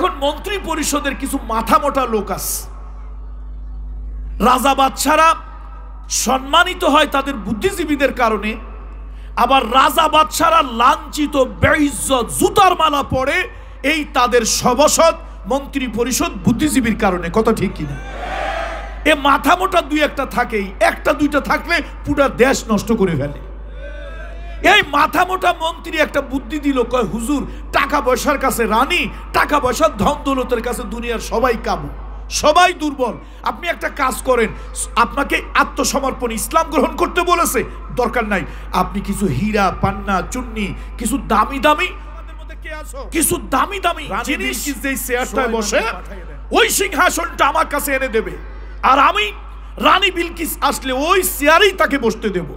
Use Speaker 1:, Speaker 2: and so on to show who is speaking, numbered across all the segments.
Speaker 1: এখন মন্ত্রী পরিষদের কিছু মাথা মোটা লোক আছে, রাজা বাদশারা সম্মানিত হয় তাদের বুদ্ধিজীবীদের কারণে, আবার রাজা বাদশারা লাঞ্ছিত বেইজ্জত জুতার মালা পড়ে এই তাদের সভাসদ মন্ত্রী পরিষদ বুদ্ধিজীবীর কারণে। কথা ঠিক কিনা? এ মাথা মোটা দুই একটা থাকেই, একটা দুইটা থাকলে পুরো দেশ নষ্ট করে ফেলে। এই মাথা মোটা মন্ত্রী একটা বুদ্ধি দিল, কয় হুজুর টাকা পয়সার কাছে রানী, টাকা পয়সার ধন দৌলতের কাছে দুনিয়ার সবাই কাবু, সবাই দুর্বল। আপনি একটা কাজ করেন, আপনাকে আত্মসমর্পণ ইসলাম গ্রহণ করতে বলেছে, দরকার নাই, আপনি কিছু হীরা পান্না চুন্নি কিছু দামি দামি কিছু দামি দামি জিনিস যেই চেয়ারটায় বসে ওই সিংহাসনটা আমার কাছে এনে দেবে, আর আমি রানী বিলকিস আসলে ওই চেয়ারেই তাকে বসতে দেব।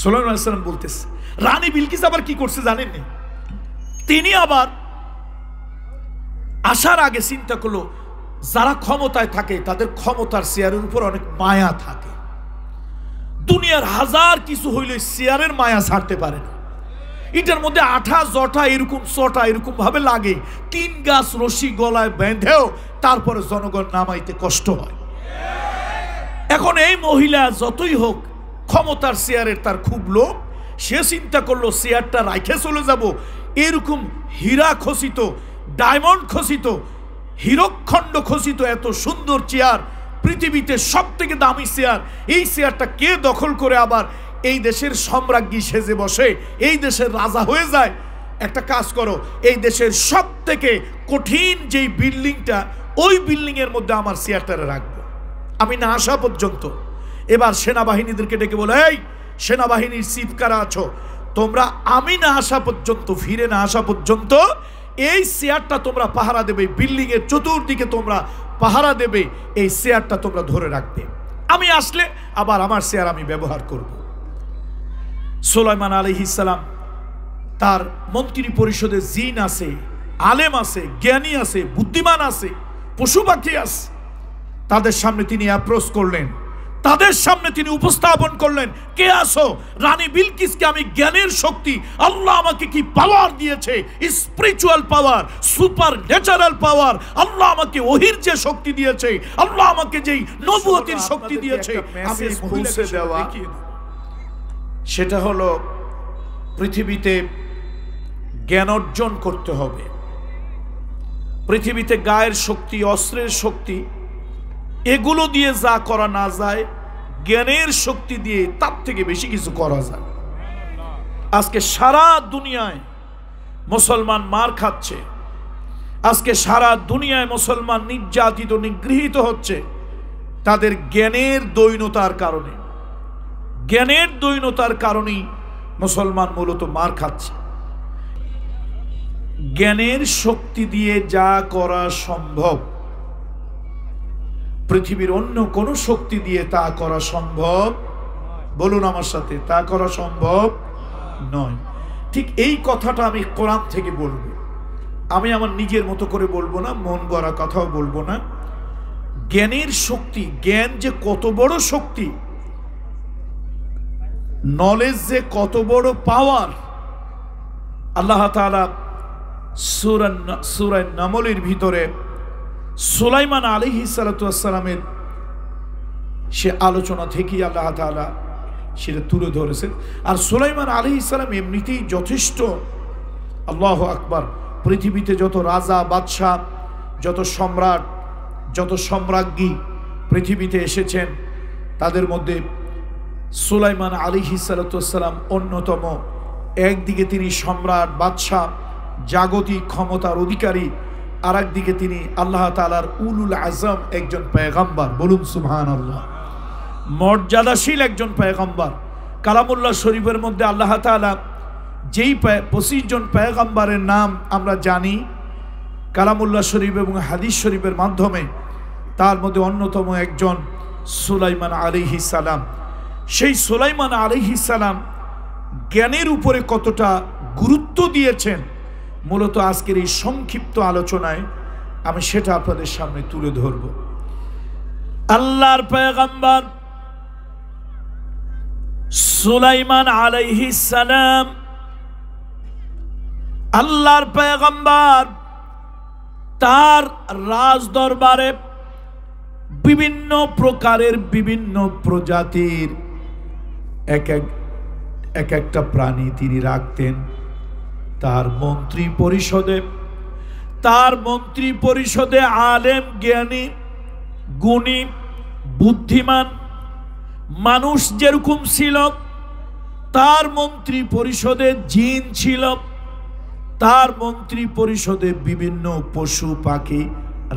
Speaker 1: সুলাইমান আলাইহিস সালাম বলতেছে, রানী বিলকিস আবার কি করছে জানেন? তিনি আবার আসার আগে চিন্তা করলো, যারা ক্ষমতায় থাকে তাদের ক্ষমতার চেয়ারের উপর অনেক মায়া থাকে, দুনিয়ার হাজার কিছু হইলে চেয়ারের মায়া ছাড়তে পারে না। এটার মধ্যে আঠা জটা এরকম চটা এরকম ভাবে লাগে, 3 গাছ রশি গলায় বেঁধেও তারপরে জনগণ নামাইতে কষ্ট হয়। এখন এই মহিলা যতই হোক ক্ষমতার চেয়ারের তার খুব লোভ, সে চিন্তা করলো চেয়ারটা রাখে চলে যাব, এরকম হীরা খচিত ডায়মন্ড খচিত হীরকখণ্ড খচিত এত সুন্দর চেয়ার, পৃথিবীতে সব থেকে দামি চেয়ার, এই চেয়ারটা কে দখল করে আবার এই দেশের সম্রাজ্ঞী সেজে বসে, এই দেশের রাজা হয়ে যায়। একটা কাজ করো, এই দেশের সব থেকে কঠিন যেই বিল্ডিংটা, ওই বিল্ডিং এর মধ্যে আমার চেয়ারটারে রাখবো, আমি না আসা পর্যন্ত। এবার সেনাবাহিনীদেরকে ডেকে বলে, এই সেনাবাহিনীর চিফ কারা আছো, তোমরা আমি না আসা পর্যন্ত, ফিরে না আসা পর্যন্ত এই চেয়ারটা তোমরা পাহারা দেবে, বিল্ডিং এর চতুর্দিকে তোমরা পাহারা দেবে, এই চেয়ারটা তোমরা ধরে রাখবে, আমি আসলে আবার আমার চেয়ার আমি ব্যবহার করব। সুলাইমান আলাইহিস সালাম তার মন্ত্রী পরিষদে জিন আছে, আলেম আছে, জ্ঞানী আছে, বুদ্ধিমান আছে, পশু পাখি আছে, তাদের সামনে তিনি অ্যাপ্রোচ করলেন, তাদের সামনে তিনি উপস্থাপন করলেন, কে আসো? রানী বিলকিসকে আমি জ্ঞানের শক্তি, আল্লাহ আমাকে কি পাওয়ার দিয়েছে, স্পিরিচুয়াল পাওয়ার, সুপার ন্যাচারাল পাওয়ার, আল্লাহ আমাকে ওহির যে শক্তি দিয়েছে, আল্লাহ আমাকে যেই নবুয়তির শক্তি দিয়েছে, আমি পৌঁছে দেওয়া। সেটা হলো পৃথিবীতে জ্ঞান অর্জন করতে হবে। পৃথিবীতে গায়ের শক্তি, অস্ত্রের শক্তি, এগুলো দিয়ে যা করা না যায়, জ্ঞানের শক্তি দিয়ে তার থেকে বেশি কিছু করা যায়। আজকে সারা দুনিয়ায় মুসলমান মার খাচ্ছে, আজকে সারা দুনিয়ায় মুসলমান নির্যাতিত নিগৃহীত হচ্ছে তাদের জ্ঞানের দৈন্যতার কারণে। জ্ঞানের দৈন্যতার কারণেই মুসলমান মূলত মার খাচ্ছে। জ্ঞানের শক্তি দিয়ে যা করা সম্ভব, পৃথিবীর অন্য কোন শক্তি দিয়ে তা করা সম্ভব, বলুন আমার সাথে, তা করা সম্ভব নয়। ঠিক এই কথাটা আমি কোরআন থেকে বলবো, আমি আমার নিজের মতো করে বলবো না, মন গড়া কথাও বলবো না। জ্ঞানের শক্তি, জ্ঞান যে কত বড় শক্তি, নলেজ যে কত বড় পাওয়ার, আল্লাহ তাআলা সূরা নামলের ভিতরে সুলাইমান আলাইহিস সালাতু ওয়াস সালামের সে আলোচনা থেকে আল্লাহ তাআলা সেটা তুলে ধরেছেন। আর সুলাইমান আলাইহিস সালাম এমনিতেই যথেষ্ট, আল্লাহু আকবার, পৃথিবীতে যত রাজা বাদশাহ, যত সম্রাট, যত সম্রাজ্ঞী পৃথিবীতে এসেছেন, তাদের মধ্যে সুলাইমান আলাইহিস সালাতু ওয়াস সালাম অন্যতম। একদিকে তিনি সম্রাট, বাদশাহ, জাগতিক ক্ষমতার অধিকারী, আর একদিকে তিনি আল্লাহ তাআলার উলুল আজম একজন পয়গম্বর, বলুন সুবহানাল্লাহ, মর্যাদাশীল একজন পয়গম্বর। কালামুল্লাহ শরীফের মধ্যে আল্লাহ তাআলা যেই 25 জন পয়গম্বরের নাম আমরা জানি কালামুল্লাহ শরীফ এবং হাদিস শরীফের মাধ্যমে, তার মধ্যে অন্যতম একজন সুলাইমান আলাইহিস সালাম। সেই সুলাইমান আলাইহিস সালাম জ্ঞানের উপরে কতটা গুরুত্ব দিয়েছেন, মূলত আজকের এই সংক্ষিপ্ত আলোচনায় আমি সেটা আপনাদের সামনে তুলে ধরব। আল্লাহর পয়গম্বর সুলাইমান আলাইহিস সালাম, আল্লাহর পয়গম্বর তার রাজ দরবারে বিভিন্ন প্রকারের বিভিন্ন প্রজাতির এক একটা প্রাণী তিনি রাখতেন। তার মন্ত্রী পরিষদে আলেম, জ্ঞানী, গুণী, বুদ্ধিমান মানুষ যেরকম ছিল, তার মন্ত্রী পরিষদে জিন ছিল, তার মন্ত্রী পরিষদে বিভিন্ন পশু পাখি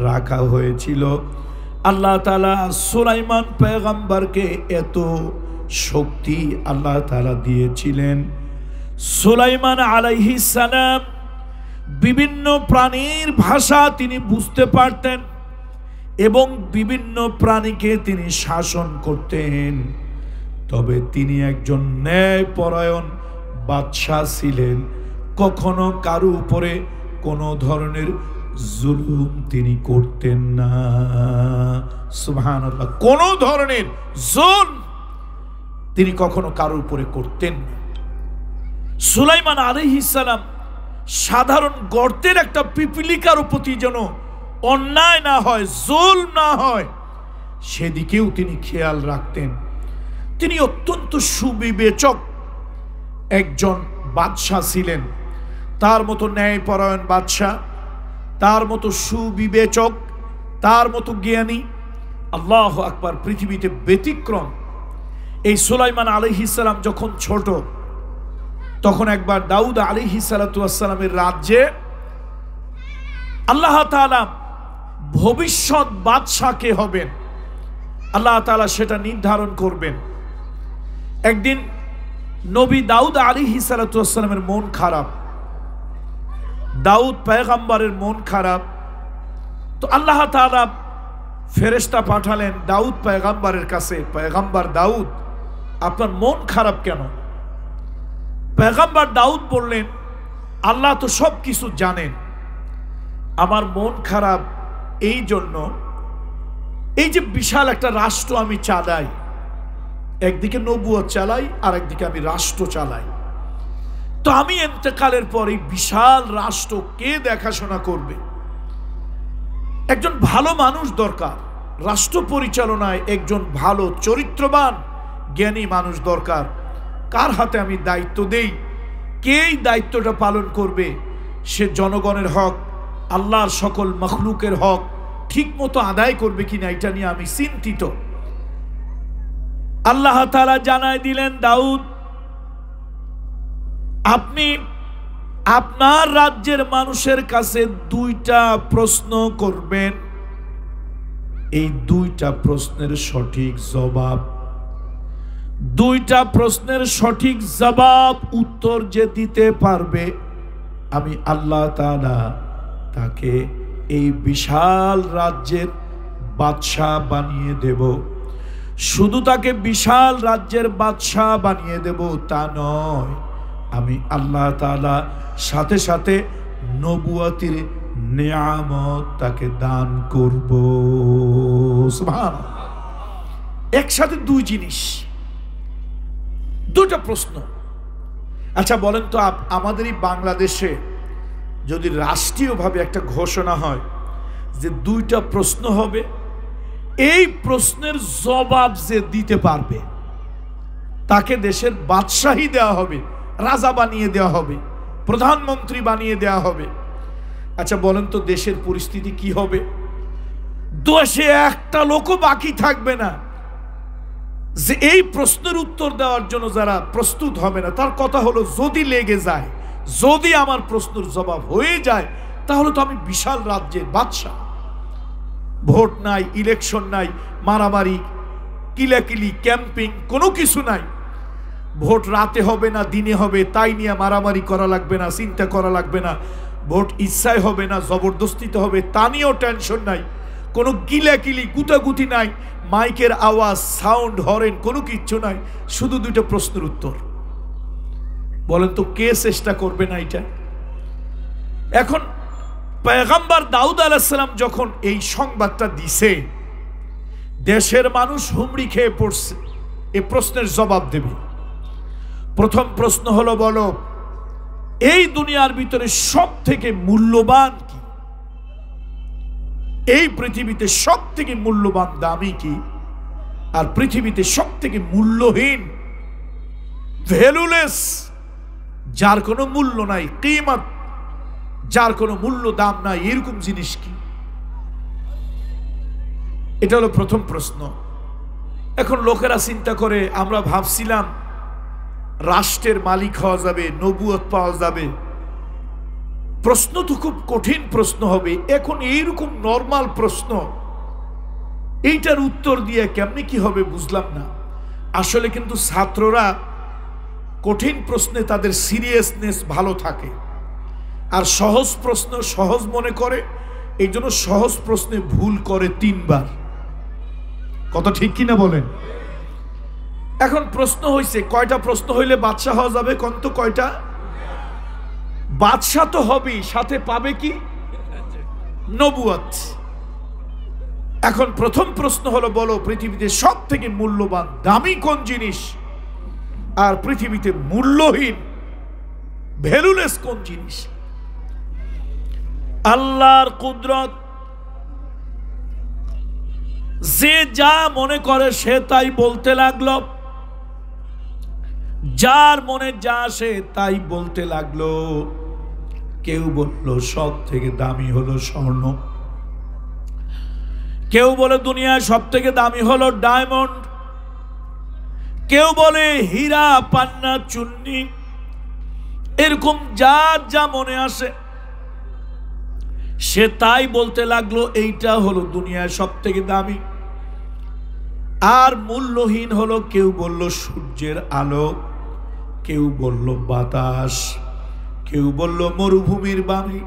Speaker 1: রাখা হয়েছিল। আল্লাহ তাআলা সুলাইমান পয়গম্বরকে এত শক্তি আল্লাহ তাআলা দিয়েছিলেন। সুলাইমান আলাইহিস সালাম বিভিন্ন প্রাণীর ভাষা তিনি বুঝতে পারতেন এবং বিভিন্ন প্রাণীকে তিনি শাসন করতেন। তবে তিনি একজন ন্যায়পরায়ণ বাদশাহ ছিলেন। কখনো কারো উপরে কোনো ধরনের জুলুম তিনি করতেন না। সুবহানাল্লাহ, কোনো ধরনের জুলম তিনি কখনো কারো উপরে করতেন না। সুলাইমান আলাইহিস সালাম সাধারণ গর্তের একটা পিপিলিকার প্রতি যেন অন্যায় না হয়, জুলম না হয়, সেদিকেও তিনি খেয়াল রাখতেন। তিনি অত্যন্ত সুবিবেচক একজন বাদশাহ ছিলেন। তার মতো ন্যায়পরায়ণ বাদশাহ, তার মতো সুবিবেচক, তার মতো জ্ঞানী, আল্লাহু আকবার, পৃথিবীতে ব্যতিক্রম। এই সুলাইমান আলাইহিস সালাম যখন ছোট, তখন একবার দাউদ আলাইহিস সালাতু ওয়াস সালামের রাজ্যে আল্লাহ তাআলা ভবিষ্যৎ বাদশাহ কে হবেন আল্লাহ তাআলা সেটা নির্ধারণ করবেন। একদিন নবী দাউদ আলাইহিস সালাতু ওয়াস সালামের মন খারাপ, দাউদ পয়গম্বরের মন খারাপ। তো আল্লাহ তাআলা ফেরেশতা পাঠালেন দাউদ পয়গম্বরের কাছে, পয়গম্বর দাউদ, আপনার মন খারাপ কেন? পয়গম্বর দাউদ বললেন, আল্লাহ তো সব কিছু জানেন, আমার মন খারাপ এই জন্য, এই যে বিশাল একটা রাষ্ট্র আমি চালাই, একদিকে নবুয়ত চালাই আর একদিকে আমি রাষ্ট্র চালাই, তো আমি ইন্তেকালের পর এই বিশাল রাষ্ট্র কে দেখাশোনা করবে? একজন ভালো মানুষ দরকার, রাষ্ট্র পরিচালনায় একজন ভালো চরিত্রবান জ্ঞানী মানুষ দরকার। কার হাতে আমি দায়িত্ব দেই, কে এই দায়িত্বটা পালন করবে? সে জনগণের হক, আল্লাহর সকল মখলুকের হক ঠিক মতো আদায় করবে কিনা, এটা নিয়ে আমি চিন্তিত। আল্লাহ তাআলা জানায় দিলেন, দাউদ, আপনি আপনার রাজ্যের মানুষের কাছে দুইটা প্রশ্ন করবেন। এই দুইটা প্রশ্নের সঠিক জবাব, দুইটা প্রশ্নের সঠিক জবাব উত্তর যে দিতে পারবে, আমি আল্লাহ তাআলা তাকে এই বিশাল রাজ্যের বাদশাহ বানিয়ে দেব। শুধু তাকে বিশাল রাজ্যের বাদশাহ বানিয়ে দেব তা নয়, আমি আল্লাহ তাআলা সাথে সাথে নবুয়তের নিয়ামত তাকে দান করব। সুবহানাল্লাহ, একসাথে দুই জিনিস, দুইটা প্রশ্ন। আচ্ছা বলেন তো, আমাদের এই বাংলাদেশে যদি রাষ্ট্রীয়ভাবে একটা ঘোষণা হয় যে দুইটা প্রশ্ন হবে, এই প্রশ্নের জবাব যে দিতে পারবে তাকে দেশের বাদশাহী দেওয়া হবে, রাজা বানিয়ে দেওয়া হবে, প্রধানমন্ত্রী বানিয়ে দেওয়া হবে। আচ্ছা বলেন তো দেশের পরিস্থিতি কি হবে? দেশে একটা লোকও বাকি থাকবে না যে এই প্রশ্নের উত্তর দেওয়ার জন্য যারা প্রস্তুত হবে না। তার কথা হলো, যদি লেগে যায়, যদি আমার প্রশ্নের জবাব হয়ে যায়, তাহলে তো আমি বিশাল রাজ্যের বাদশাহ। ভোট নাই, ইলেকশন নাই, মারামারি, কিলাকিলি, ক্যাম্পিং, কোনো কিছু নাই। ভোট রাতে হবে না দিনে হবে, তাই নিয়ে মারামারি করা লাগবে না, চিন্তা করা লাগবে না। ভোট ইচ্ছায় হবে না, জবরদস্তিতে হবে, তা নিয়েও টেনশন নাই। কোনো গিলাকিলি, গুতাগুতি নাই, মাইকের আওয়াজ, সাউন্ড, হরেন, কোনো কিচ্ছু নাই। শুধু দুইটা প্রশ্নের উত্তর। বলেন তো কে চেষ্টা করবে না এটা? এখন পয়গম্বর দাউদ আলাইহিস সালাম যখন এই সংবাদটা দিছে, দেশের মানুষ হুমড়ি খেয়ে পড়ছে, এই প্রশ্নের জবাব দেবে। প্রথম প্রশ্ন হলো, বলো এই দুনিয়ার ভিতরে সব থেকে মূল্যবান কি? এই পৃথিবীতে সব থেকে মূল্যবান দামি কি, আর পৃথিবীতে সব থেকে মূল্যহীন, ভ্যালুলেস, যার কোনো মূল্য নাই, কিমত, যার কোনো মূল্য দাম নাই, এরকম জিনিস কি? এটা হলো প্রথম প্রশ্ন। এখন লোকেরা চিন্তা করে, আমরা ভাবছিলাম রাষ্ট্রের মালিক হওয়া যাবে, নবুয়ত পাওয়া যাবে। প্রশ্ন তো খুব কঠিন প্রশ্ন হবে। এখন এইরকম নরমাল প্রশ্ন, এইটার উত্তর দিয়ে কেমনি কি হবে বুঝলাম না। আসলে কিন্তু ছাত্ররা কঠিন প্রশ্নে তাদের সিরিয়াসনেস ভালো থাকে, আর সহজ প্রশ্ন সহজ মনে করে, এই জন্য সহজ প্রশ্নে ভুল করে 3 বার। কথা ঠিক কিনা বলেন? এখন প্রশ্ন হইছে, কয়টা প্রশ্ন হইলে বাদশা হওয়া যাবে? কোন তো কয়টা? বাদশা তো হবেই, সাথে পাবে কি? নবুয়ত। এখন প্রথম প্রশ্ন হলো, বলো পৃথিবীতে সব থেকে মূল্যবান দামি কোন জিনিস, আর পৃথিবীতে মূল্যহীন ভ্যালুলেস কোন জিনিস? আল্লাহর কুদরত, যে যা মনে করে সে তাই বলতে লাগলো, যার মনে যা সে তাই বলতে লাগলো। কেউ বলল সব থেকে দামি হলো স্বর্ণ, কেউ বলে দুনিয়ায় সব থেকে দামি হলো ডায়মন্ড, কেউ বলে হীরা, পান্না, চুন্নি, এরকম যার যা মনে আসে সে তাই বলতে লাগলো এইটা হলো দুনিয়ায় সব থেকে দামি। আর মূল্যহীন হলো, কেউ বলল সূর্যের আলো, কেউ বলল বাতাস, কেউ বলল মরুভূমির বাণী,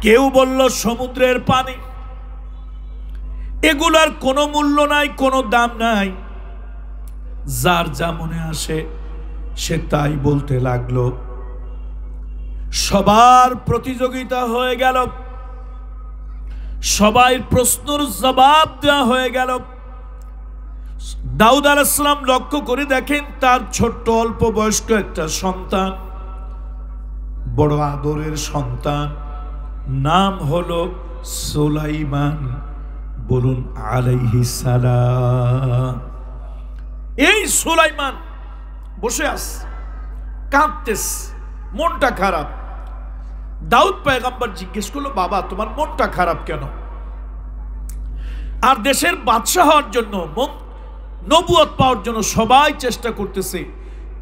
Speaker 1: কেউ বলল সমুদ্রের পানি। এগুলার কোনো মূল্য নাই, কোনো দাম নাই। যার যা মনে আসে সে তাই বলতে লাগলো। সবার প্রতিযোগিতা হয়ে গেল, সবাই প্রশ্নের জবাব দেওয়া হয়ে গেল। দাউদ আলাইহিস সালাম লক্ষ্য করে দেখেন, তার ছোট্ট অল্প বয়স্ক একটা সন্তান, বড় আদরের সন্তান, নাম হলো সুলাইমান। বলুন আলাইহিস সালাম। এই সুলাইমান বসে আছে, কাঁদতেছে, মনটা খারাপ। দাউদ পয়গম্বর জিজ্ঞেস করলো, বাবা তোমার মনটা খারাপ কেন? আর দেশের বাদশা হওয়ার জন্য, নবুয়ত পাওয়ার জন্য সবাই চেষ্টা করতেছে,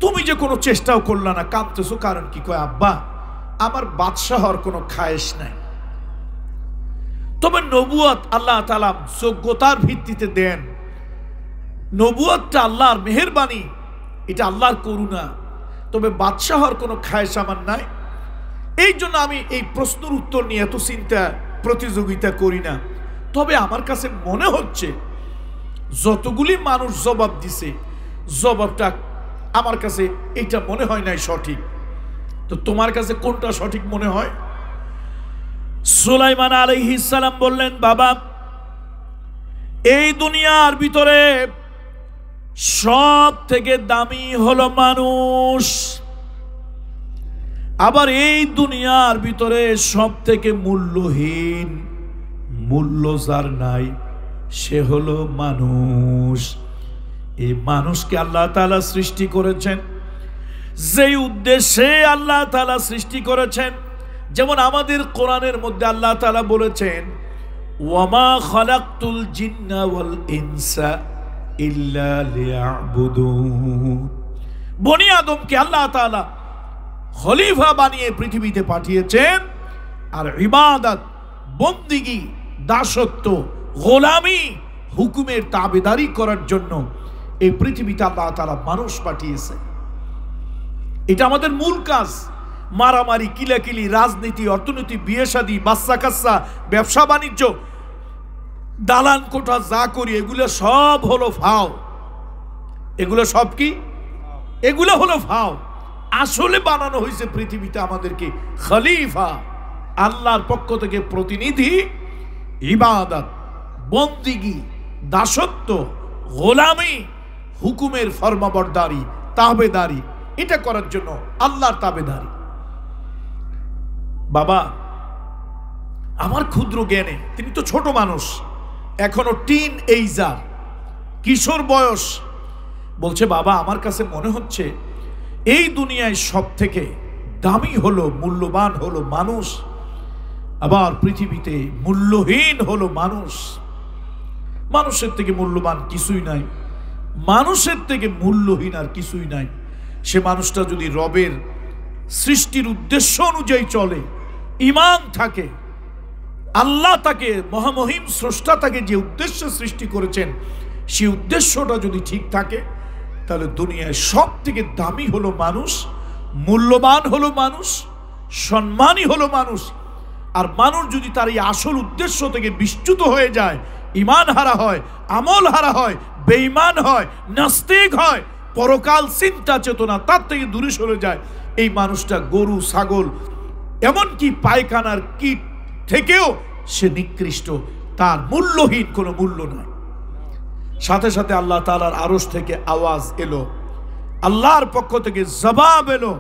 Speaker 1: তুমি যে কোনো চেষ্টাও করলা না, কাঁদতেছো কারণ কি? কয়, আব্বা আমার বাদশা হওয়ার কোনো খায়েশ নাই, তবে নবুয়ত আল্লাহ তাআলা যোগ্যতার ভিত্তিতে দেন। নবুয়তটা আল্লাহর মেহেরবানি, এটা আল্লাহর করুণা, তবে বাদশা হওয়ার কোনো খায়েশ আমার নাই। এই জন্য আমি এই প্রশ্নের উত্তর নিয়ে এত চিন্তা প্রতিযোগিতা করি না। তবে আমার কাছে মনে হচ্ছে যতগুলি মানুষ জবাব দিছে, জবাবটা আমার কাছে এইটা মনে হয় নাই সঠিক। তো তোমার কাছে কোনটা সঠিক মনে হয়? সুলাইমান আলাইহিস সালাম বললেন, বাবা এই দুনিয়ার ভিতরে সব থেকে দামি হলো মানুষ, আবার এই দুনিয়ার ভিতরে সব থেকে মূল্যহীন, মূল্য যার নাই সে হলো মানুষ। এই মানুষকে আল্লাহ তাআলা সৃষ্টি করেছেন যেই উদ্দেশ্যে আল্লাহ তাআলা সৃষ্টি করেছেন। যেমন আমাদের কোরআনের মধ্যে আল্লাহ তাআলা বলেছেন, ওয়ামা খালাকতুল জিন্না ওয়াল ইনসা ইল্লা লিয়াবুদুন। বনি আদমকে আল্লাহ তাআলা খলিফা বানিয়ে পৃথিবীতে পাঠিয়েছেন, আর ইবাদত, বন্দিগি, দাসত্ব, গোলামি, হুকুমের তাবেদারি করার জন্য এই পৃথিবীতে আল্লাহ তাআলা মানুষ পাঠিয়েছে। এটা আমাদের মূল কাজ। মারামারি, কিলাকিলি, রাজনীতি, অর্থনীতি, বিয়ে শাদী, বাচ্চা কাচ্চা, ব্যবসা বাণিজ্য, দালান কোঠা যা করি, এগুলো সব হলো ফাও। এগুলো সব কি? এগুলো হলো ফাও। আসলে বানানো হয়েছে পৃথিবীতে আমাদেরকে খলিফা, আল্লাহর পক্ষ থেকে প্রতিনিধি, ইবাদত, বন্দিগি, দাসত্ব, গোলামি, হুকুমের ফরমাবরদারি, তাবেদারি, এটা করার জন্য। আল্লাহর তাবেদারি। বাবা আমার ক্ষুদ্র জ্ঞানে, তিনি তো ছোট মানুষ, এখনো টিন এইজার, কিশোর বয়স, বলছে বাবা আমার কাছে মনে হচ্ছে এই দুনিয়ায় সব থেকে দামি হলো, মূল্যবান হলো মানুষ, আবার পৃথিবীতে মূল্যহীন হলো মানুষ। মানুষের থেকে মূল্যবান কিছুই নাই, মানুষের থেকে মূল্যহীন আর কিছুই নাই। সে মানুষটা যদি রবের সৃষ্টির উদ্দেশ্য অনুযায়ী চলে, ঈমান থাকে, আল্লাহ তাকে, মহামহিম স্রষ্টা তাকে যে উদ্দেশ্যে সৃষ্টি করেছেন সেই উদ্দেশ্যটা যদি ঠিক থাকে, তাহলে দুনিয়ায় সব থেকে দামি হলো মানুষ, মূল্যবান হলো মানুষ, সম্মানী হলো মানুষ। আর মানুষ যদি তার এই আসল উদ্দেশ্য থেকে বিচ্যুত হয়ে যায়, ঈমান হারা হয়, আমল হারা হয়, বেঈমান হয়, নাস্তিক হয়, পরকাল চিন্তা চেতনা তার থেকে দূরে সরে যায়, এই মানুষটা গরু, ছাগল, এমনকি পায়খানার কীট থেকেও সে নিকৃষ্ট, তার মূল্যহীন কোনো মূল্য নাই। সাথে সাথে আল্লাহ তাআলার আরশ থেকে আওয়াজ এলো, আল্লাহর পক্ষ থেকে জবাব এলো,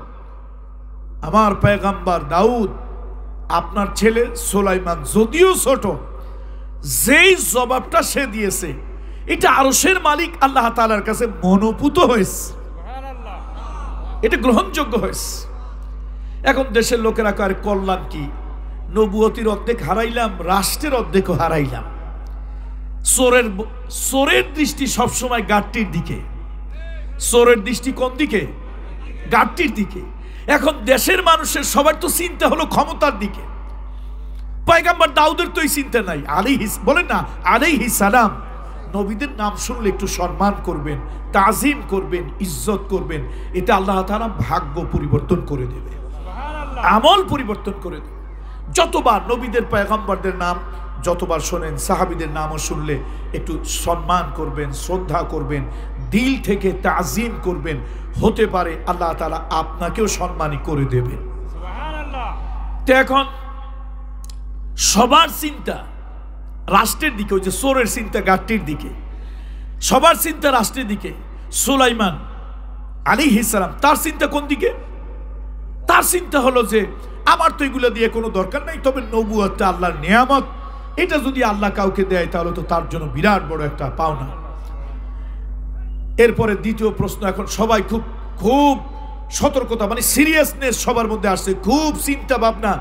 Speaker 1: আমার পয়গম্বর দাউদ, আপনার ছেলে সুলাইমান যদিও ছোট, যেই জবাবটা সে দিয়েছে এটা আরশের মালিক আল্লাহ তাআলার কাছে মনোপুত হয়েছে, এটা গ্রহণযোগ্য হয়েছে। এখন দেশের লোকেরা কার কল্যাণ কি, নবুয়তির অর্ধেক হারাইলাম, রাষ্ট্রের অর্ধেকও হারাইলাম। চোরের দৃষ্টি সবসময় গাড়টির দিকে, চোরের দৃষ্টি কোন দিকে? গাড়টির দিকে। এখন দেশের মানুষের সবার তো চিন্তা হলো ক্ষমতার দিকে। পয়গম্বর দাউদের তো এই চিন্তা নাই, বলেন না আলাইহিস সালাম, নবীদের নাম শুনলে একটু সম্মান করবেন, তাজিম করবেন, ইজ্জত করবেন, এটা আল্লাহ তাআলা ভাগ্য পরিবর্তন করে দেবে, আমল পরিবর্তন করে দেবে। যতবার নবীদের পয়গম্বরদের নাম যতবার শোনেন, সাহাবীদের নামও শুনলে একটু সম্মান করবেন, শ্রদ্ধা করবেন, দিল থেকে তাজিম করবেন, হতে পারে আল্লাহ তাআলা আপনাকেও সম্মানী করে দেবেন। তো এখন সবার চিন্তা রাষ্ট্রের দিকে, ওই যে চোরের চিন্তা গাড়টির দিকে, সবার চিন্তা রাষ্ট্রের দিকে। সুলাইমান আলাইহিস সালাম তার চিন্তা কোন দিকে? তার চিন্তা হলো যে আমার তো এগুলো দিয়ে কোনো দরকার নাই, তবে নবুয়তটা আল্লাহর নিয়ামত, এটা যদি আল্লাহ কাউকে দেয় তাহলে তো তার জন্য বিরাট বড় একটা পাওনা। এরপরে দ্বিতীয় প্রশ্ন, এখন সবাই খুব খুব সতর্কতা, মানে সিরিয়াসনেস সবার মধ্যে আসছে, খুব চিন্তা ভাবনা,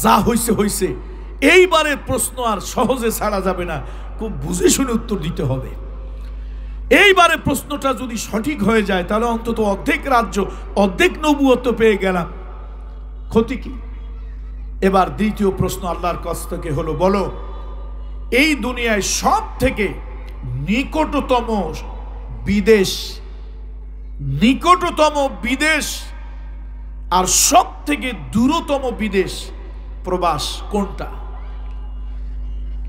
Speaker 1: যা হয়েছে হয়েছে। এইবারের প্রশ্ন আর সহজে ছাড়া যাবে না, খুব বুঝে শুনে উত্তর দিতে হবে। এইবারে প্রশ্নটা যদি সঠিক হয়ে যায় তাহলে অন্তত অর্ধেক রাজ্য, অর্ধেক নবুয়ত পেয়ে গেলাম, ক্ষতি কি? এবার দ্বিতীয় প্রশ্ন আল্লাহর কাছ থেকে হলো, বলো এই দুনিয়ায় সব থেকে নিকটতম বিদেশ, নিকটতম বিদেশ আর সব থেকে দূরতম বিদেশ প্রবাস কোনটা?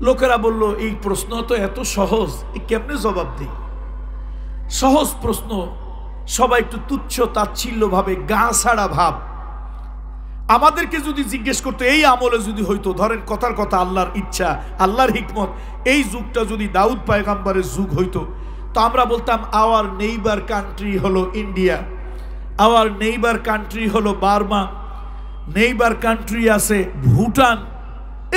Speaker 1: লোকেরা বলল এই প্রশ্ন তো এত সহজ, কেমনে জবাব দিই? সহজ প্রশ্ন, সবাই একটু তুচ্ছ তাচ্ছিল্য ভাবে, গা ছাড়া ভাব। আমাদেরকে যদি জিজ্ঞেস করতো এই আমলে যদি হইতো, ধরেন কথার কথা, আল্লাহর ইচ্ছা, আল্লাহর হিকমত, এই যুগটা যদি দাউদ পয়গম্বরের যুগ হইতো, তো আমরা বলতাম আওয়ার নেইবার কান্ট্রি হলো ইন্ডিয়া, আওয়ার নেইবার কান্ট্রি হলো বার্মা, নেইবার কান্ট্রি আছে ভুটান,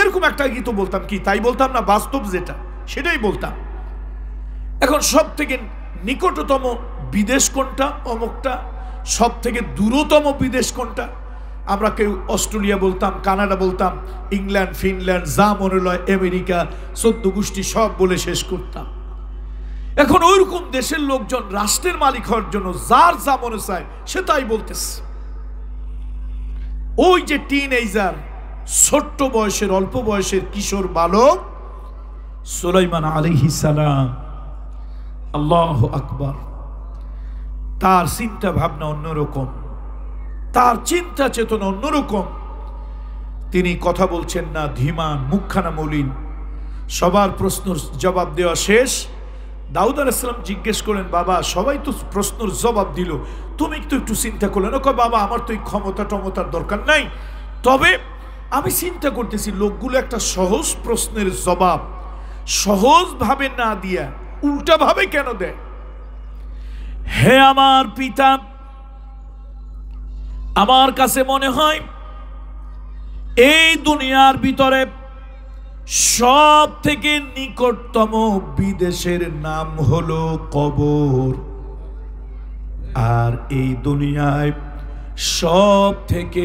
Speaker 1: এরকম একটা কি তো বলতাম, কি তাই বলতাম না? বাস্তব যেটা সেটাই বলতাম। এখন সব থেকে নিকটতম বিদেশ কোনটা? অমুকটা। সব থেকে দূরতম বিদেশ কোনটা? আমরা কেউ অস্ট্রেলিয়া বলতাম, কানাডা বলতাম, ইংল্যান্ড, ফিনল্যান্ড, যা মনে লয়, আমেরিকা, 14 গোষ্ঠী সব বলে শেষ করতাম। এখন ওইরকম দেশের লোকজন রাষ্ট্রের মালিক হওয়ার জন্য যার যা মনে চায় সে তাই বলতেছে। ওই যে টিনএজার, ছোট্ট বয়সের, অল্প বয়সের কিশোর বালক সুলাইমান আলাইহিস সালাম, আল্লাহু আকবার, তার চিন্তা ভাবনা অন্যরকম, তার চিন্তা চেতনা অন্যরকম। তিনি কথা বলছেন না, ধীমান, মুখখানা মলিন। সবার প্রশ্নের জবাব দেওয়া শেষ। দাউদ আলাইহিস সালাম জিজ্ঞেস করলেন, বাবা সবাই তো প্রশ্নের জবাব দিল, তুমি তো একটু চিন্তা করলেন? ওকে বাবা আমার তো এই ক্ষমতা টমতার দরকার নাই, তবে আমি চিন্তা করতেছি লোকগুলো একটা সহজ প্রশ্নের জবাব সহজভাবে না দিয়া উল্টাভাবে কেন দেয়? হে আমার পিতা, আমার কাছে মনে হয় এই দুনিয়ার ভিতরে সব থেকে নিকটতম বিদেশের নাম হলো কবর। আর এই দুনিয়ায় সব থেকে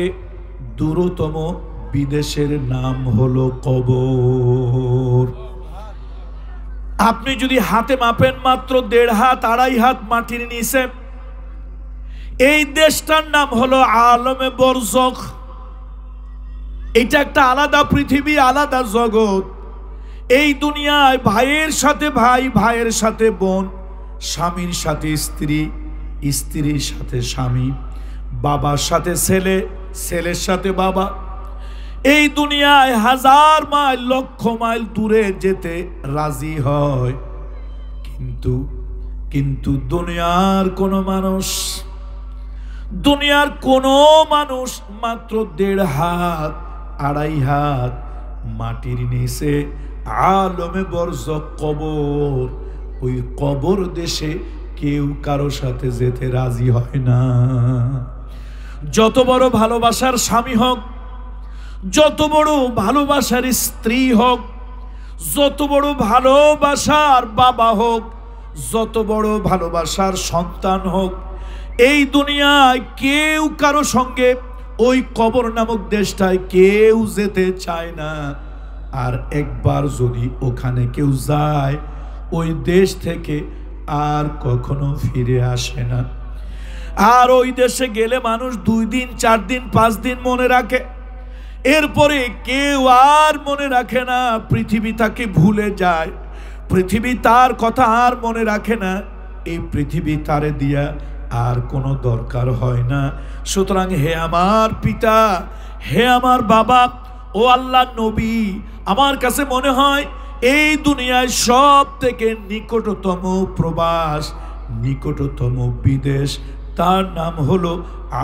Speaker 1: দূরতম বিদেশের নাম হলো কবর। আপনি যদি হাতে মাপেন মাত্র 1.5 হাত 2.5 হাত মাটির নিচে এই দেশটার নাম হলো আলমে বরজখ। এটা একটা আলাদা পৃথিবী, আলাদা জগৎ। এই দুনিয়ায় ভাইয়ের সাথে ভাই, ভাইয়ের সাথে বোন, স্বামীর সাথে স্ত্রী, স্ত্রীর সাথে স্বামী, বাবার সাথে ছেলে, ছেলের সাথে বাবা। এই দুনিয়ায় 1000 মাইল, লক্ষ মাইল দূরে যেতে রাজি হয়, কিন্তু দুনিয়ার কোনো মানুষ মাত্র 1.5 হাত 2.5 হাত মাটির নিচে আলমে বরজখ কবর, ওই কবর দেশে কেউ কারো সাথে যেতে রাজি হয় না। যত বড় ভালোবাসার স্বামী হোক, যত বড় ভালোবাসার স্ত্রী হোক, যত বড় ভালোবাসার বাবা হোক, যত বড় ভালোবাসার সন্তান হোক, এই দুনিয়ায় কেউ কারো সঙ্গে ওই কবর নামক দেশটায় কেউ যেতে চায় না। আর একবার যদি ওখানে কেউ যায়, ওই দেশ থেকে আর কখনো ফিরে আসে না। আর ওই দেশে গেলে মানুষ 2 দিন 4 দিন 5 দিন মনে রাখে, এরপরে কেউ আর মনে রাখে না। পৃথিবী তাকে ভুলে যায়, পৃথিবী তার কথা আর মনে রাখে না। এই পৃথিবী তারে দিয়া আর কোনো দরকার হয় না। সুতরাং হে আমার পিতা, হে আমার বাবা, ও আল্লাহ নবী, আমার কাছে মনে হয় এই দুনিয়ায় সব থেকে নিকটতম প্রবাস, নিকটতম বিদেশ, তার নাম হলো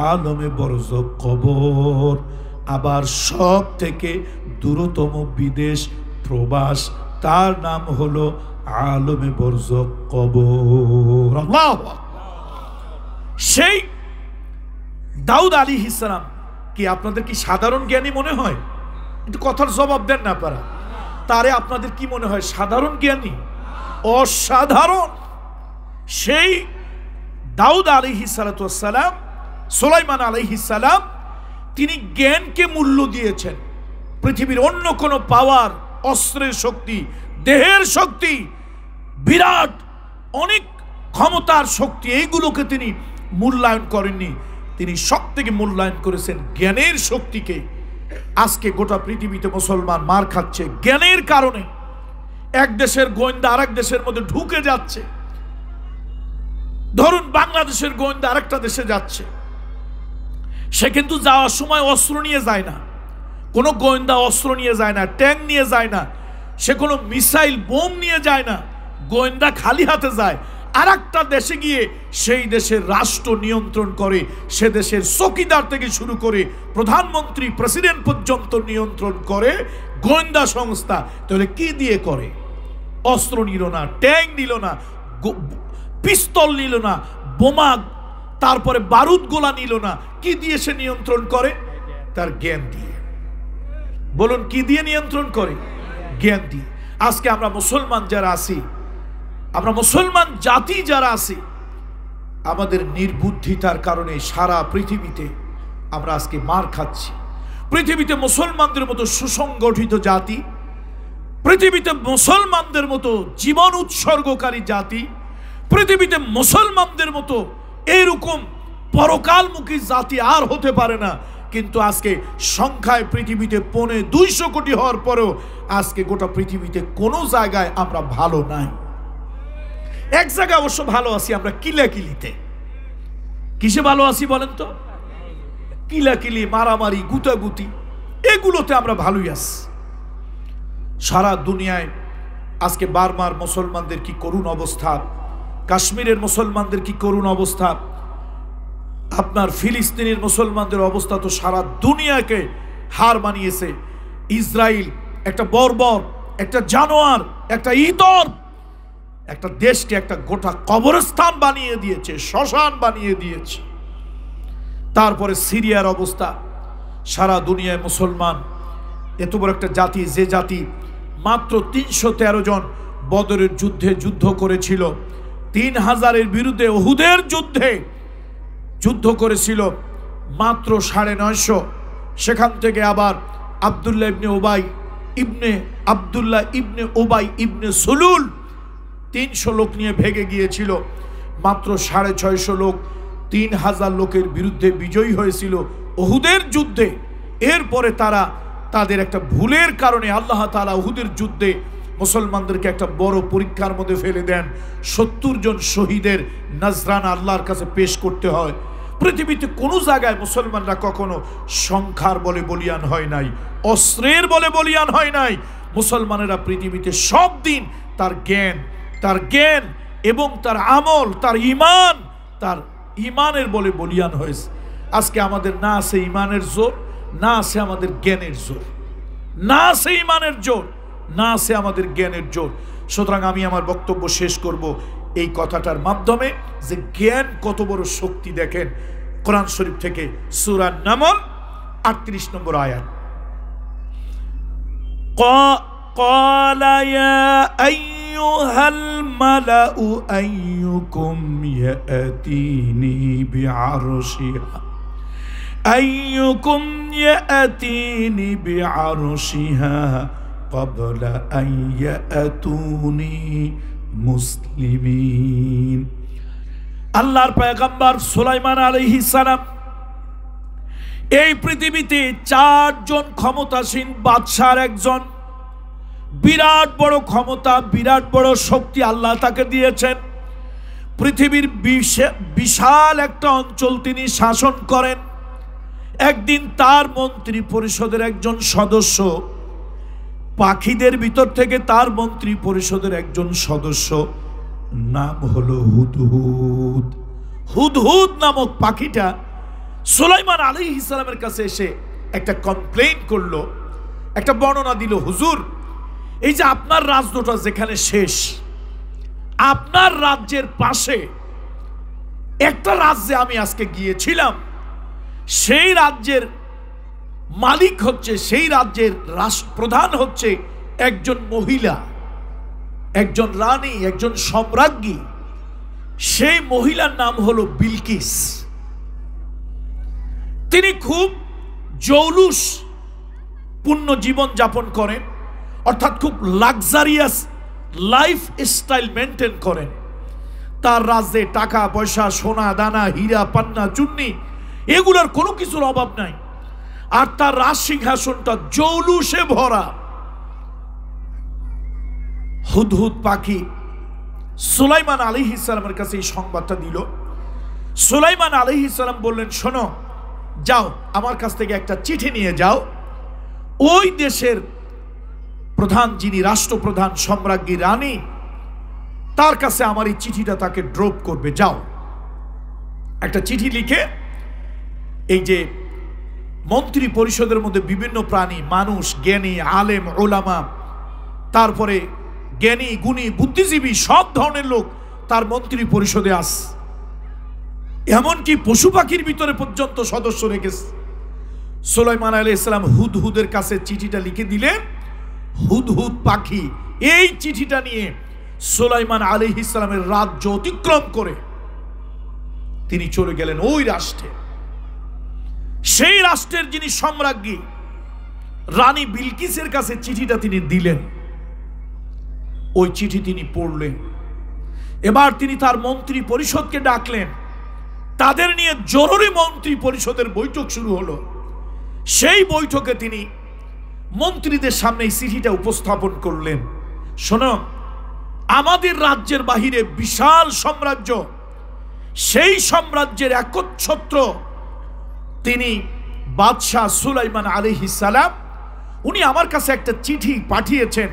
Speaker 1: আলমে বরজখ কবর। আবার সব থেকে দূরতম বিদেশ প্রবাস, তার নাম হলো আলমে বরজখ কবর। আল্লাহু আকবার। সেই দাউদ আলাইহিস সালাম কি আপনাদের কি সাধারণ জ্ঞানী মনে হয়? একটু কথার জবাব দেন না আপনারা। তারে আপনাদের কি মনে হয় সাধারণ জ্ঞানী? অসাধারণ। সেই দাউদ আলাইহিস সালাম, সুলাইমান আলাইহিস সালাম, তিনি জ্ঞানকে মূল্য দিয়েছেন। পৃথিবীর অন্য কোনো পাওয়ার, অস্ত্রের শক্তি, দেহের শক্তি, বিরাট অনেক ক্ষমতার শক্তি, এইগুলোকে তিনি মূল্যায়ন করেননি। তিনি সব থেকে মূল্যায়ন করেছেন জ্ঞানের শক্তিকে। আজকে গোটা পৃথিবীতে মুসলমান মার খাচ্ছে জ্ঞানের কারণে। এক দেশের গোয়েন্দা আরেক দেশের মধ্যে ঢুকে যাচ্ছে। ধরুন বাংলাদেশের গোয়েন্দা আরেকটা দেশে যাচ্ছে, সে কিন্তু যাওয়ার সময় অস্ত্র নিয়ে যায় না। কোনো গোয়েন্দা অস্ত্র নিয়ে যায় না, ট্যাঙ্ক নিয়ে যায় না, সে কোনো মিসাইল বোম নিয়ে যায় না। গোয়েন্দা খালি হাতে যায়, আর একটা দেশে গিয়ে সেই দেশের রাষ্ট্র নিয়ন্ত্রণ করে। সে দেশের চৌকিদার থেকে শুরু করে প্রধানমন্ত্রী, প্রেসিডেন্ট পর্যন্ত নিয়ন্ত্রণ করে গোয়েন্দা সংস্থা। তাহলে কি দিয়ে করে? অস্ত্র নিল না, ট্যাঙ্ক নিল না, পিস্তল নিল না, বোমা, তারপরে বারুদ গোলা নিল না। কি দিয়ে সে নিয়ন্ত্রণ করে? তার জ্ঞান দিয়ে। বলুন কি দিয়ে নিয়ন্ত্রণ করে? জ্ঞান দিয়ে। আজকে আমরা মুসলমান যারা আছি, আমরা মুসলমান জাতি যারা আছি, আমাদের নির্বুদ্ধিতার কারণে সারা পৃথিবীতে আমরা আজকে মার খাচ্ছি। পৃথিবীতে মুসলমানদের মতো সুসংগঠিত জাতি, পৃথিবীতে মুসলমানদের মতো জীবন উৎসর্গকারী জাতি, পৃথিবীতে মুসলমানদের মতো এরকম পরকালমুখী জাতি আর হতে পারে না। কিন্তু আজকে সংখ্যায় পৃথিবীতে 250 কোটি হওয়ার পরেও আজকে গোটা পৃথিবীতে কোনো জায়গায় আমরা ভালো নাই। এক জায়গায় অবশ্য ভালো আছি আমরা, কিলাকিলিতে। কিসে ভালো আছি বলেন তো? কিলাকিলি, মারামারি, গুতাগুতি, এগুলোতে আমরা ভালোই আছি। সারা দুনিয়ায় আজকে বারবার মুসলমানদের কি করুণ অবস্থা, কাশ্মীরের মুসলমানদের কি করুণ অবস্থা, আপনার ফিলিস্তিনের মুসলমানদের অবস্থা তো সারা দুনিয়াকে হার মানিয়েছে। ইসরায়েল একটা বর্বর, একটা জানোয়ার, একটা ইতর, একটা দেশকে একটা গোটা কবরস্থান বানিয়ে দিয়েছে, শ্মশান বানিয়ে দিয়েছে। তারপরে সিরিয়ার অবস্থা, সারা দুনিয়ায় মুসলমান এত বড় একটা জাতি, যে জাতি মাত্র ৩১৩ জন বদরের যুদ্ধে যুদ্ধ করেছিল, ৩,০০০-এর বিরুদ্ধে উহুদের যুদ্ধে যুদ্ধ করেছিল মাত্র ৯৫০। সেখান থেকে আবার আব্দুল্লাহ ইবনে উবাই ইবনে সুলুল ৩০০ লোক নিয়ে ভেগে গিয়েছিল। মাত্র ৬৫০ লোক ৩,০০০ লোকের বিরুদ্ধে বিজয়ী হয়েছিল উহুদের যুদ্ধে। এরপরে তাদের একটা ভুলের কারণে আল্লাহ তাআলা উহুদের যুদ্ধে মুসলমানদেরকে একটা বড় পরীক্ষার মধ্যে ফেলে দেন। ৭০ জন শহীদের নজরানা আল্লাহর কাছে পেশ করতে হয়। পৃথিবীতে কোনো জায়গায় মুসলমানরা কখনো সংখ্যার বলে বলিয়ান হয় নাই, অস্ত্রের বলে বলিয়ান হয় নাই। মুসলমানেরা পৃথিবীতে সব দিন তার জ্ঞান এবং তার আমল, তার ইমানের বলে বলিয়ান হয়েছে। আজকে আমাদের না আছে ইমানের জোর, না আছে আমাদের জ্ঞানের জোর, না আছে ইমানের জোর, না আছে আমাদের জ্ঞানের জোর। সুতরাং আমি আমার বক্তব্য শেষ করব এই কথাটার মাধ্যমে যে জ্ঞান কত বড় শক্তি। দেখেন কোরআন শরীফ থেকে সূরা নামল ৩৮ নম্বর আয়াত, قال يا أيها الملأ أيكم يأتيني بعرشها قبل أن يأتوني মুসলিমিন। আল্লাহর পয়গম্বর সুলাইমান আলাইহিস সালাম এই পৃথিবীতে ৪ জন ক্ষমতাসীন বাদশার একজন। বিরাট বড় ক্ষমতা, বিরাট বড় শক্তি আল্লাহ তাকে দিয়েছেন। পৃথিবীর বিশাল একটা অঞ্চল তিনি শাসন করেন। একদিন তার মন্ত্রী পরিষদের একজন সদস্য, পাখিদের ভিতর থেকে তার মন্ত্রী পরিষদের একজন সদস্য, নাম হলো হুদহুদ। হুদহুদ নামক পাখিটা সুলাইমান আলাইহিস সালামের কাছে এসে একটা কমপ্লেইন করলো, একটা বর্ণনা দিল। হুজুর, এই যে আপনার রাজ্যটা যেখানে শেষ, আপনার রাজ্যের পাশে একটা রাজ্যে আমি আজকে গিয়েছিলাম, সেই রাজ্যের মালিক হচ্ছে, সেই রাজ্যের প্রধান হচ্ছে একজন মহিলা, একজন রানী, একজন সম্রাজ্ঞী। সেই মহিলার নাম হলো বিলকিস। তিনি খুব জৌলুস পূর্ণ জীবন যাপন করেন, অর্থাৎ খুব লাক্সারিয়াস লাইফ স্টাইল মেনটেন করেন। তার রাজ্যে টাকা পয়সা, সোনা দানা, হীরা পান্না চুন্নি এগুলোর কোনো কিছুর অভাব নাই। আর তার রাজ সিংহাসনটা জৌলুসে ভরা। হুদহুদ পাখি সুলাইমান আলাইহিস সালামের কাছে এই সংবাদটা দিল। সুলাইমান আলাইহিস সালাম বললেন, শোনো, যাও আমার কাছ থেকে একটা চিঠি নিয়ে যাও, ওই দেশের প্রধান, যিনি রাষ্ট্রপ্রধান, সম্রাজ্ঞী রানী, তার কাছে আমার এই চিঠিটা তাকে ড্রপ করবে। যাও একটা চিঠি লিখে, এই যে মন্ত্রী পরিষদের মধ্যে বিভিন্ন প্রাণী, মানুষ, জ্ঞানী, আলেম, ওলামা, তারপরে জ্ঞানী গুণী বুদ্ধিজীবী, সব ধরনের লোক তার মন্ত্রী পরিষদে আস, এমনকি পশু পাখির ভিতরে পর্যন্ত সদস্য রেখেছে। সুলাইমান আলাইহিস সালাম হুদহুদের কাছে চিঠিটা লিখে দিলেন। হুদহুদ পাখি এই চিঠিটা নিয়ে সুলাইমান আলাইহিস সালামের রাজ্য অতিক্রম করে তিনি চলে গেলেন ওই রাষ্ট্রে। সেই রাষ্ট্রের যিনি সম্রাজ্ঞী রানী বিলকিসের কাছে চিঠিটা তিনি দিলেন। ওই চিঠি তিনি পড়লেন। এবার তিনি তার মন্ত্রী পরিষদকে ডাকলেন। তাদের নিয়ে জরুরি মন্ত্রী পরিষদের বৈঠক শুরু হলো। সেই বৈঠকে তিনি মন্ত্রীদের সামনে এই চিঠিটা উপস্থাপন করলেন। শোনো, আমাদের রাজ্যের বাহিরে বিশাল সাম্রাজ্য, সেই সাম্রাজ্যের একচ্ছত্র তিনি বাদশাহ সুলাইমান আলাইহিস সালাম, উনি আমার কাছে একটা চিঠি পাঠিয়েছেন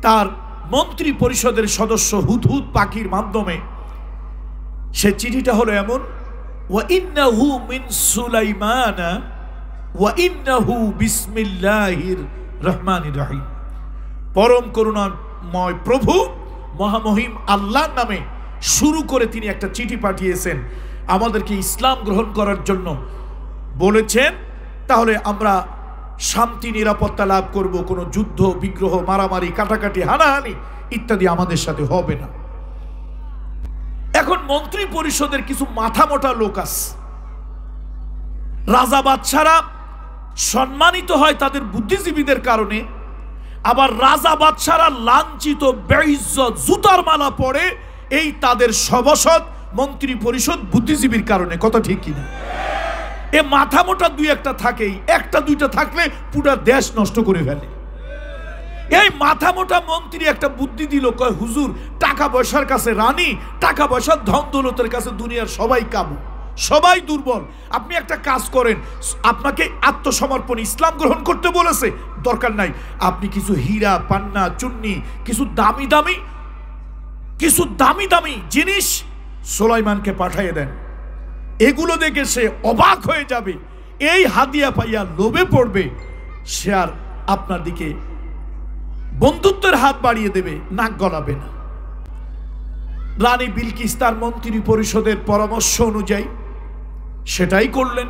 Speaker 1: তার মন্ত্রী পরিষদের সদস্য হুদহুদ পাখির মাধ্যমে। সে চিঠিটা হলো এমন, ওয়া ইন্নাহু মিন সুলাইমান ওয়া ইন্নাহু বিসমিল্লাহির রহমানির রহিম। পরম করুণাময় প্রভু মহামহিম আল্লাহর নামে শুরু করে তিনি একটা চিঠি পাঠিয়েছেন, আমাদেরকে ইসলাম গ্রহণ করার জন্য বলেছেন। তাহলে আমরা শান্তি নিরাপত্তা লাভ করব, কোনো যুদ্ধ বিগ্রহ মারামারি কাটাকাটি হানাহানি ইত্যাদি আমাদের সাথে হবে না। এখন মন্ত্রী পরিষদের কিছু মাথা মোটা লোক আছে, রাজা বাদশারা সম্মানিত হয় তাদের বুদ্ধিজীবীদের কারণে, আবার রাজা বাদশারা লাঞ্ছিত বেইজ্জত জুতার মালা পড়ে এই তাদের সভাসদ মন্ত্রী পরিষদ বুদ্ধিজীবীর কারণে। কথা ঠিক কিনা? এ মাথা মোটা দুই একটা থাকেই, একটা দুইটা থাকলে পুরো দেশ নষ্ট করে ফেলে। এই মাথা মোটা মন্ত্রী একটা বুদ্ধি দিল, কয় হুজুর টাকা পয়সার কাছে রানী, টাকা পয়সার ধন দৌলতের কাছে দুনিয়ার সবাই কাবু, সবাই দুর্বল। আপনি একটা কাজ করেন, আপনাকে আত্মসমর্পণ ইসলাম গ্রহণ করতে বলেছে, দরকার নাই, আপনি কিছু হীরা পান্না চুন্নি কিছু দামি দামি জিনিস সুলাইমানকে পাঠিয়ে দেন, এগুলো দেখে সে অবাক হয়ে যাবে। এই হাদিয়া পাইয়া লোভে পড়বে, সে আর আপনার দিকে বন্ধুত্বের হাত বাড়িয়ে দেবে, নাক গলাবে না। রানী বিলকিস তার মন্ত্রী পরিষদের পরামর্শ অনুযায়ী সেটাই করলেন।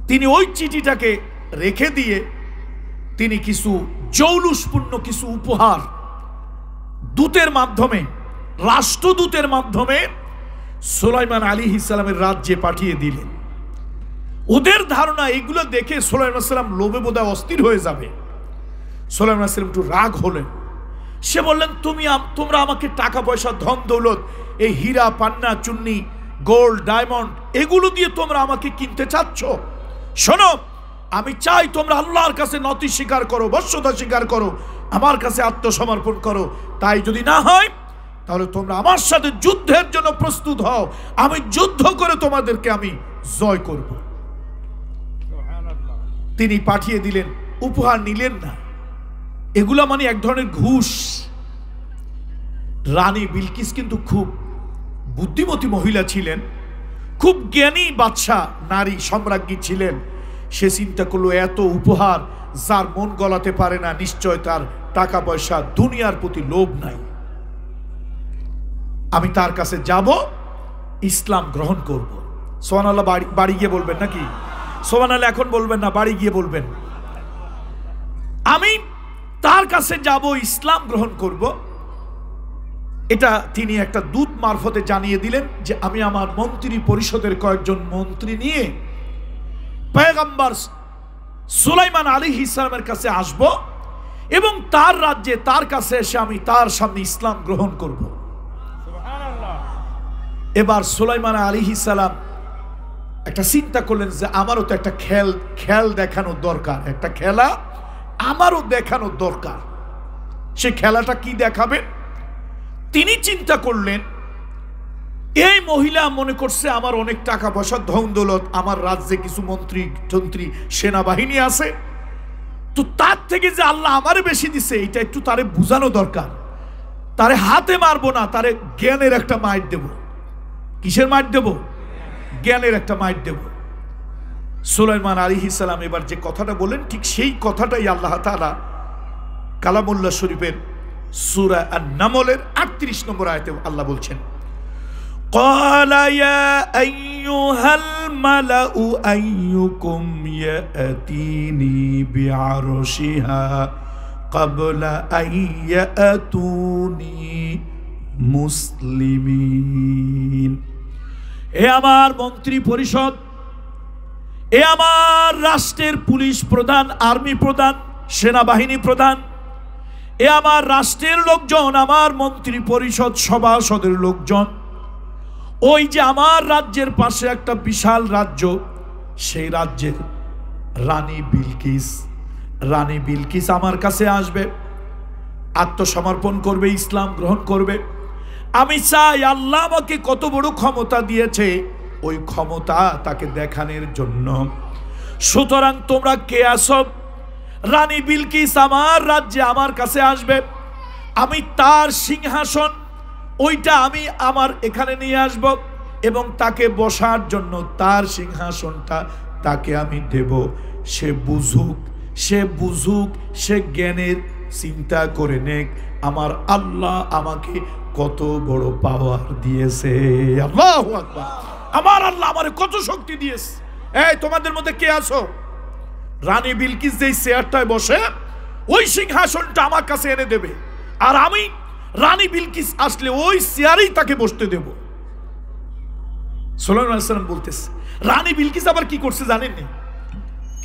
Speaker 1: তিনি ওই চিঠিটাকে রেখে দিয়ে তিনি কিছু জৌলুসপূর্ণ কিছু উপহার দূতের মাধ্যমে, রাষ্ট্রদূতের মাধ্যমে সুলাইমান আলাইহিস সালামের রাজ্যে পাঠিয়ে দিলেন। ওদের ধারণা এগুলো দেখে সুলাইমান সালাম লোভে বোধহয় অস্থির হয়ে যাবে। সুলাইমান সালাম একটু রাগ হলেন, সে বললেন তোমরা আমাকে টাকা পয়সা ধন দৌলত এই হীরা পান্না চুন্নি গোল্ড ডায়মন্ড এগুলো দিয়ে তোমরা আমাকে কিনতে চাচ্ছ? শোনো, আমি চাই তোমরা আল্লাহর কাছে নতি স্বীকার করো, বশ্যতা স্বীকার করো, আমার কাছে আত্মসমর্পণ করো। তাই যদি না হয় তাহলে তোমরা আমার সাথে যুদ্ধের জন্য প্রস্তুত হও, আমি যুদ্ধ করে তোমাদেরকে আমি জয় করব। তিনি পাঠিয়ে দিলেন, উপহার নিলেন না। এগুলা মানে এক ধরনের ঘুষ। রানী বিলকিস কিন্তু খুব বুদ্ধিমতী মহিলা ছিলেন, খুব জ্ঞানী বাদশা নারী সম্রাজ্ঞী ছিলেন। সে চিন্তা করলো এত উপহার যার মন গলাতে পারে না, নিশ্চয় তার টাকা পয়সা দুনিয়ার প্রতি লোভ নাই। আমি তার কাছে যাব, ইসলাম গ্রহণ করব। সুবহানাল্লাহ। বাড়ি গিয়ে বলবেন নাকি? সুবহানাল্লাহ এখন বলবেন না, বাড়ি গিয়ে বলবেন। আমি তার কাছে যাব, ইসলাম গ্রহণ করব। এটা তিনি একটা দূত মারফতে জানিয়ে দিলেন যে আমি আমার মন্ত্রী পরিষদের কয়েকজন মন্ত্রী নিয়ে পয়গম্বর সুলাইমান আলাইহিস সালামের কাছে আসব এবং তার রাজ্যে তার কাছে এসে আমি তার সামনে ইসলাম গ্রহণ করব। এবার সুলাইমান আলাইহিস সালাম একটা চিন্তা করলেন যে আমারও তো একটা খেল দেখানোর দরকার, একটা খেলা আমারও দেখানোর দরকার। সে খেলাটা কি দেখাবেন? তিনি চিন্তা করলেন, এই মহিলা মনে করছে আমার অনেক টাকা পয়সা ধন দৌলত, আমার রাজ্যে কিছু মন্ত্রী সেনাবাহিনী আছে, তো তার থেকে যে আল্লাহ আমারে বেশি দিছে এটা একটু তারে বুঝানো দরকার। তারে হাতে মারবো না, তারে জ্ঞানের একটা মাইট দেব। কিসের মাইট দেব? জ্ঞানের একটা মাইট দেব। সুলাইমান আলাইহিস সালাম এবার যে কথাটা বলেন ঠিক সেই কথাটাই আল্লাহ তাআলা কালামুল্লাহ শরীফের সূরা আন-নামলের 38 নম্বর আয়াতে আল্লাহ বলছেন, ক্বালা ইয়া আইয়ুহাল মালাউ আইয়ুকুম ইয়াতিনি বিআরশিহা ক্বাবলা আইয়াতুনি মুসলিমিন। এ আমার মন্ত্রী পরিষদ, এ আমার রাষ্ট্রের পুলিশ প্রধান, আর্মি প্রধান, সেনাবাহিনী প্রধান, এ আমার রাষ্ট্রের লোকজন, আমার মন্ত্রী পরিষদ সভাসদের লোকজন, ওই যে আমার রাজ্যের পাশে একটা বিশাল রাজ্য, সেই রাজ্যের রানী বিলকিস আমার কাছে আসবে, আত্মসমর্পণ করবে, ইসলাম গ্রহণ করবে। আমি চাই আল্লাহ আমাকে কত বড় ক্ষমতা দিয়েছে, ওই ক্ষমতা তাকে দেখানোর জন্য। সুতরাং তোমরা কে আসো? রানী বিলকিস আমার রাজ্যে আমার কাছে আসবে, আমি তার সিংহাসন ওইটা আমি আমার এখানে নিয়ে আসব এবং তাকে বসার জন্য তার সিংহাসনটা তাকে আমি দেব। সে বুঝুক, সে জ্ঞানের চিন্তা করে নেক আমার আল্লাহ আমাকে কত বড় পাওয়ার দিয়েছে। আল্লাহু আকবার। আমার আল্লাহ আমারে কত শক্তি দিয়েছে। এই তোমাদের মধ্যে কে আছো? রানী বিলকিস যেই চেয়ারটায় বসে ওই সিংহাসনটা আমার কাছে এনে দেবে, আর আমি রানী বিলকিস আসলে ওই চেয়ারেই তাকে বসতে দেব। সুলাইমান আলাইহিস সালাম বলতেছে, রানী বিলকিস আবার কি করছে জানেন?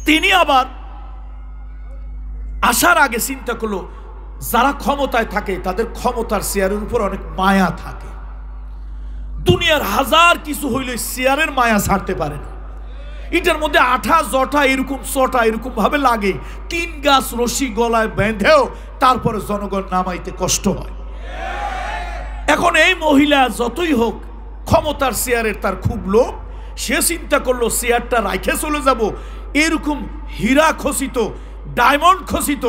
Speaker 1: তিনি আবার আসার আগে চিন্তা করলো, যারা ক্ষমতায় থাকে তাদের ক্ষমতার চেয়ারের উপর অনেক মায়া থাকে। দুনিয়ার হাজার কিছু হইলে চেয়ারের মায়া ছাড়তে পারে না। এটার মধ্যে আঠা জটা এরকম চটা এরকম ভাবে লাগে, 3 গাছ রশি গলায় বেঁধেও তারপরে জনগণ নামাইতে কষ্ট হয়। এখন এই মহিলা যতই হোক ক্ষমতার চেয়ারের তার খুব লোভ, সে চিন্তা করলো চেয়ারটা রাখে চলে যাব। এরকম হীরা খচিত, ডায়মন্ড খচিত,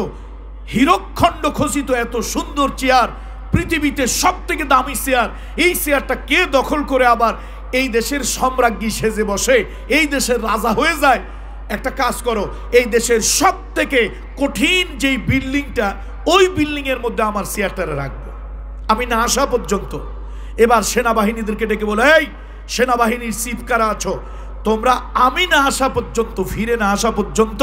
Speaker 1: হীরকখণ্ড খচিত এত সুন্দর চেয়ার, পৃথিবীতে সব থেকে দামি চেয়ার, এই চেয়ারটা কে দখল করে আবার এই দেশের সম্রাজ্ঞী সেজে বসে, এই দেশের রাজা হয়ে যায়? একটা কাজ করো, এই দেশের সব থেকে কঠিন যেই বিল্ডিংটা, ওই বিল্ডিং এর মধ্যে আমার চেয়ারটারে রাখবো, আমি না আসা পর্যন্ত। এবার সেনাবাহিনীদেরকে ডেকে বলে, এই সেনাবাহিনীর চিফ কারা আছো, তোমরা আমি না আসা পর্যন্ত, ফিরে না আসা পর্যন্ত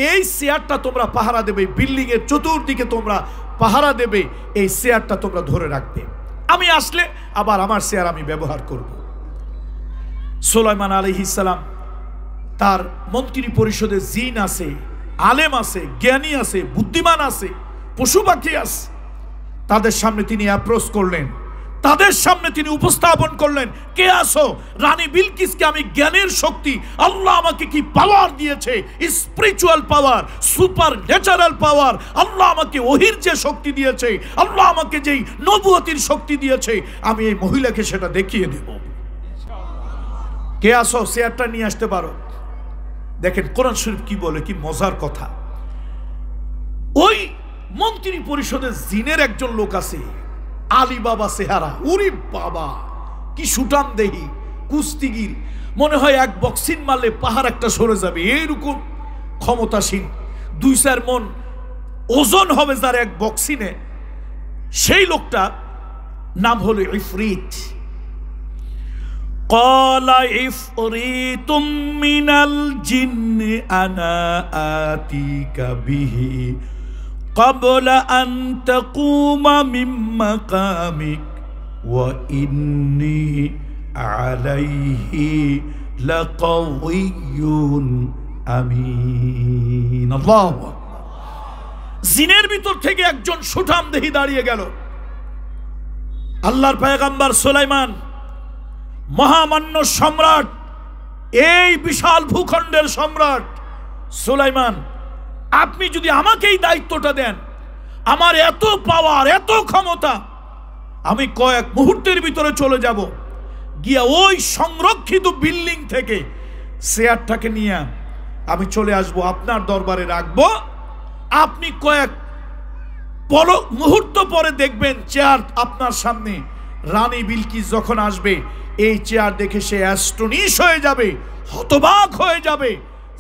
Speaker 1: এই চেয়ারটা তোমরা পাহারা দেবে, বিল্ডিং এর চতুর্দিকে তোমরা পাহারা দেবে, এই চেয়ারটা তোমরা ধরে রাখবে, আমি আসলে আবার আমার চেয়ার আমি ব্যবহার করব। সুলাইমান আলাইহিস সালাম তার মন্ত্রী পরিষদে জিন আছে, আলেম আছে, জ্ঞানী আছে, বুদ্ধিমান আছে, পশু পাখি আছে, তাদের সামনে তিনি অ্যাপ্রোচ করলেন, তাদের সামনে তিনি উপস্থাপন করলেন, কে আসো? রানী বিলকিসকে আমি জ্ঞানের শক্তি, আল্লাহ আমাকে কি পাওয়ার দিয়েছে, স্পিরিচুয়াল পাওয়ার, সুপার ন্যাচারাল পাওয়ার, আল্লাহ আমাকে ওহির যে শক্তি দিয়েছে, আল্লাহ আমাকে যেই নবুয়তির শক্তি দিয়েছে, আমি এই মহিলাকে সেটা দেখিয়ে দেব। কে আসো? চেয়ারটা নিয়ে আসতে পারো। দেখেন কোরআন শরীফ কি বলে, কি মজার কথা। ওই মন্ত্রী পরিষদের জিনের একজন লোক আছে, আলী বাবা চেহারা, উরি বাবা কি সুটাম দেহি, কুস্তিগির, মনে হয় এক বক্সিং মারলে পাহাড় একটা সরে যাবে, এইরকম ক্ষমতাসীন, 2-4 মন ওজন হবে যার এক বক্সিনে। সেই লোকটা নাম হলো ইফরিত। ক্বালা ইফরিতুম মিনাল জিন্নি আনা আতিকা বিহি ক্বাবলা আন তাকুমা মিন মাকামিক ওয়া ইন্নী আলাইহি লাকাউইয়ুন আমিন। আল্লাহু আকবার। জিনের ভিতর থেকে একজন সুঠাম দেহি দাঁড়িয়ে গেল। আল্লাহর পয়গম্বর সুলাইমান, মহামান্য সম্রাট, এই বিশাল ভূখণ্ডের সম্রাট সুলাইমান, আপনি যদি আমাকে এই দায়িত্বটা দেন, আমার এত পাওয়ার, এত ক্ষমতা, আমি কয়েক মুহূর্তের ভিতরে চলে যাব, গিয়া ওই সংরক্ষিত বিল্ডিং থেকে চেয়ারটাকে নিয়ে আমি চলে আসব, আপনার দরবারে রাখবো। আপনি কয়েক মুহূর্ত পরে দেখবেন চেয়ার আপনার সামনে। রানী বিলকিস যখন আসবে, এই চেয়ার দেখে সে অ্যাস্টনিশ হয়ে যাবে, হতবাক হয়ে যাবে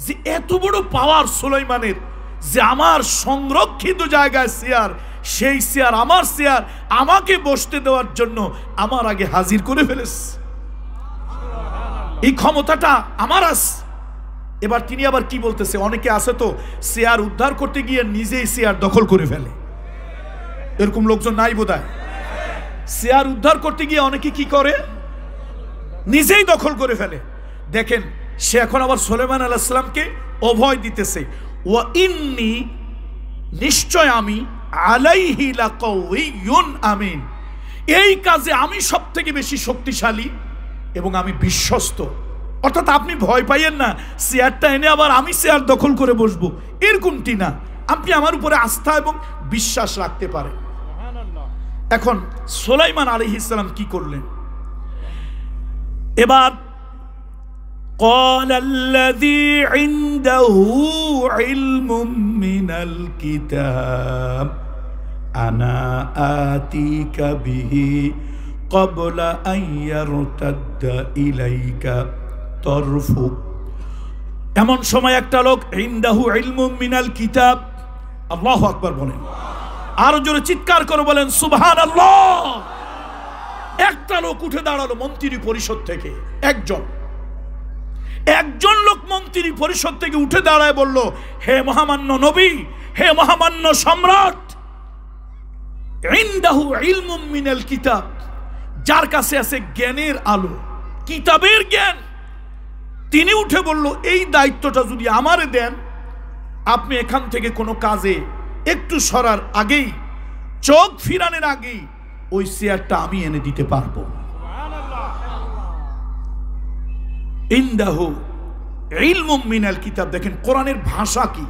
Speaker 1: যে এত বড় পাওয়ার সুলাইমানের, যে আমার সংরক্ষিত জায়গায় চেয়ার, সেই চেয়ার আমার চেয়ার, আমাকে বসতে দেওয়ার জন্য আমার আগে হাজির করে ফেলেছে, এই ক্ষমতাটা আমার আছে। এবার তিনি আবার কি বলতেছে, অনেকে আছে তো চেয়ার উদ্ধার করতে গিয়ে নিজেই চেয়ার দখল করে ফেলে, এরকম লোকজন নাই বোধহয়? চেয়ার উদ্ধার করতে গিয়ে অনেকে কি করে, নিজেই দখল করে ফেলে। দেখেন সে এখন আবার সুলাইমান আলাইহিস সালামকে অভয় দিতেছে, ওয়া ইন্নী, নিশ্চয় আমি, আলাইহি লাকাউইয়ুন আমিন, এই কাজে আমি সবথেকে বেশি শক্তিশালী এবং আমি বিশ্বস্ত। অর্থাৎ আপনি ভয় পাইয়েন না, চেয়ারটা এনে আবার আমি চেয়ার দখল করে বসবো, এরকমটি না, আপনি আমার উপরে আস্থা এবং বিশ্বাস রাখতে পারেন। এখন সুলাইমান আলাইহিস সালাম কি করলেন? এবার ক্বালাল্লাযী ইনদাহু ইলমুম মিনাল কিতাব আনা আতিকা বিহি ক্বাবলা আন ইয়ারতাদ্দা ইলাইকা তরফুক। এমন সময় একটা লোক, ইনদাহু ইলমুম মিনাল কিতাব, আল্লাহু আকবার বলেন, আরো জোরে চিৎকার করে বলেন সুবহানাল্লাহ। একটা লোক উঠে দাঁড়ালো মন্ত্রী পরিষদ থেকে, একজন। একজন লোক মন্ত্রী পরিষদ থেকে উঠে দাঁড়ায় বলল, হে মহামান্য নবী, হে মহামান্য সম্রাট, ইনদাহু ইলমুম মিনাল কিতাব, যার কাছে আছে জ্ঞানের আলো, কিতাবের জ্ঞান, তিনি উঠে বলল, এই দায়িত্বটা যদি আমারে দেন, আপনি এখান থেকে কোনো কাজে একটু সরার আগেই, চোখ ফিরানোর আগেই ওই চেয়ারটা আমি এনে দিতে পারবো। ইনদাহু ইলমুম মিনাল কিতাব, দেখেন কোরআনের ভাষা কি,